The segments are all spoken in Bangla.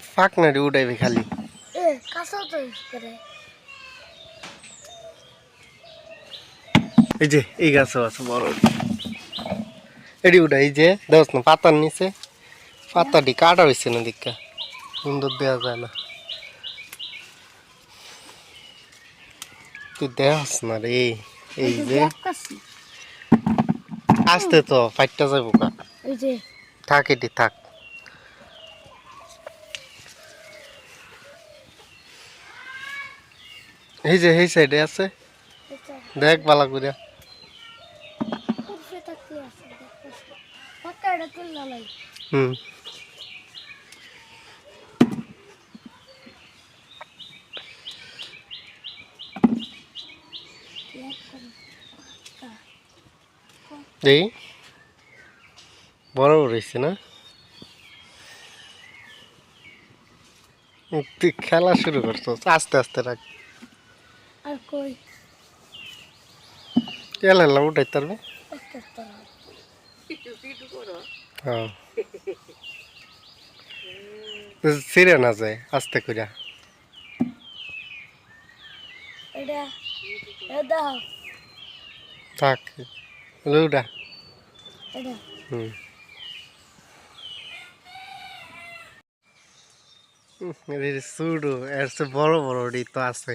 ফাঁক না রে উঠাইবে খালি এই যে এই গাছ আছে বড় এটি উঠাই এই যে দেখ না পাতার নিচে পাতাটি কাটা হয়েছে না দীক্ষা সুন্দর দেওয়া যায় না তুই দেখাস না রে এই যে আসতে তো ফাইটটা যাবো কা থাক এটি থাক এই যে এই সাইডে আছে দেখ বালা করে হুম এই বড় রয়েছে না তুই খেলা শুরু করছো আস্তে আস্তে রাখ আর কই খেলা উঠাইতে পারবে হ্যাঁ ছিঁড়ে না যায় আস্তে করে থাক লুডা হুম সুডু এর সে বড় বড় ডি তো আছে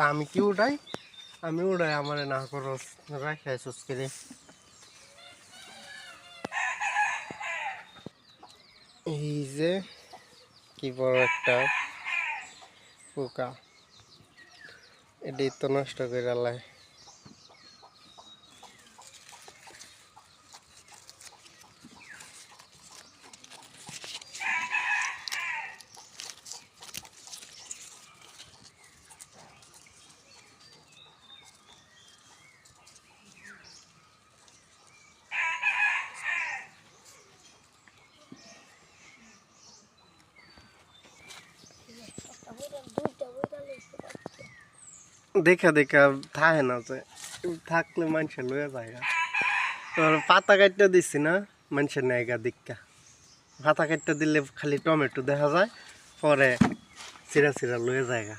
আমি কি উঠাই আমি উড়াই আমার না করো রাখি আইসুস করে এই যে কি বড় একটা পোকা এটি তো নষ্ট করে আলাই দেখা দেখা থাকে না যে থাকলে মানুষের লয়ে যায় পাতা কাটতে দিচ্ছি না মানুষের নেয়গা দীক্ষা পাতা কাটতে দিলে খালি টমেটো দেখা যায় পরে চিরা চিরা লয়ে যায়গা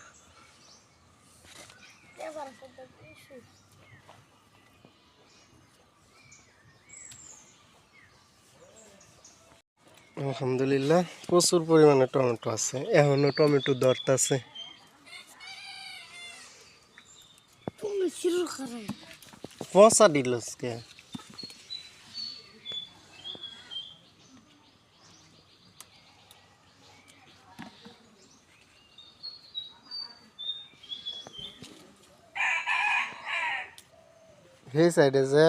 আলহামদুলিল্লাহ প্রচুর পরিমাণে টমেটো আছে এখনো টমেটো দরটা আছে পচা দিল কে সেই সাইডে যে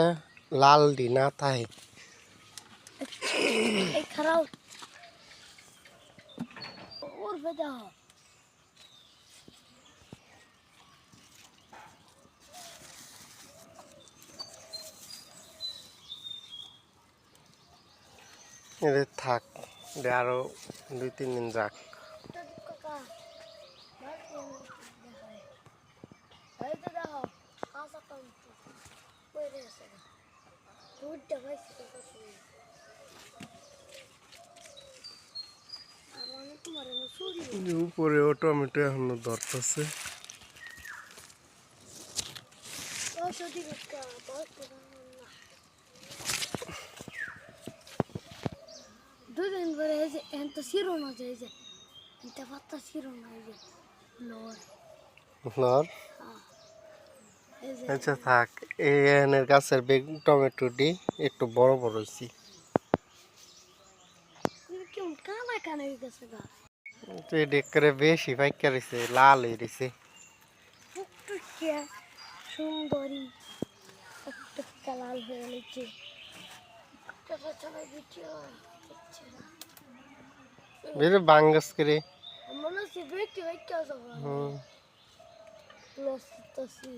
লাল দি না থাকে এদের থাক আরো 2-3 দিন যাক উপরেও টমেটো এখনো ধরতেছে দুদিন পরে এত শিরো না যায় যে এত পাতা শিরো না যে লর আচ্ছা থাক এই এনের গাছের বেগুন টমেটোটি একটু বড় বড় হয়েছি কেমন কানা কানা হয়ে গেছে গা তো এটি করে বেশি পাইকা রয়েছে লাল হয়ে রয়েছে টুকটুকিয়া সুন্দরী টুকটুকিয়া লাল হয়ে গেছে বেরো বাঙ্গাস করে মনে হচ্ছে বেঁকে বেঁকে যাবো লসি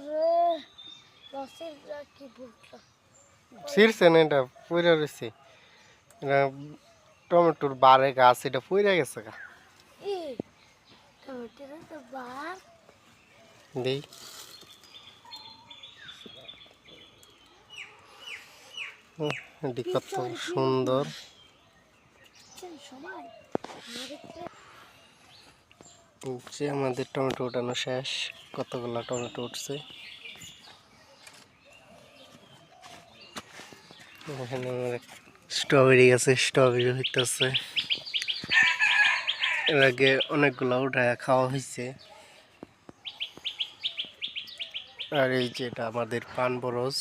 রে লসির কি ভুলটা ছিঁড়ছে না এটা পইরা রয়েছে এটা টমেটোর বারে গাছ এটা পইরা গেছে গা টমেটোর তো বার দেই এটি কত সুন্দর। সবাই যে আমাদের টমেটো উঠানো শেষ, কতগুলা টমেটো উঠছে। এখানে আমার স্ট্রবেরি আছে, স্ট্রবেরি হইতেছে। এর আগে অনেকগুলা উঠায় খাওয়া হয়েছে। আর এই যে এটা আমাদের পান বরজ।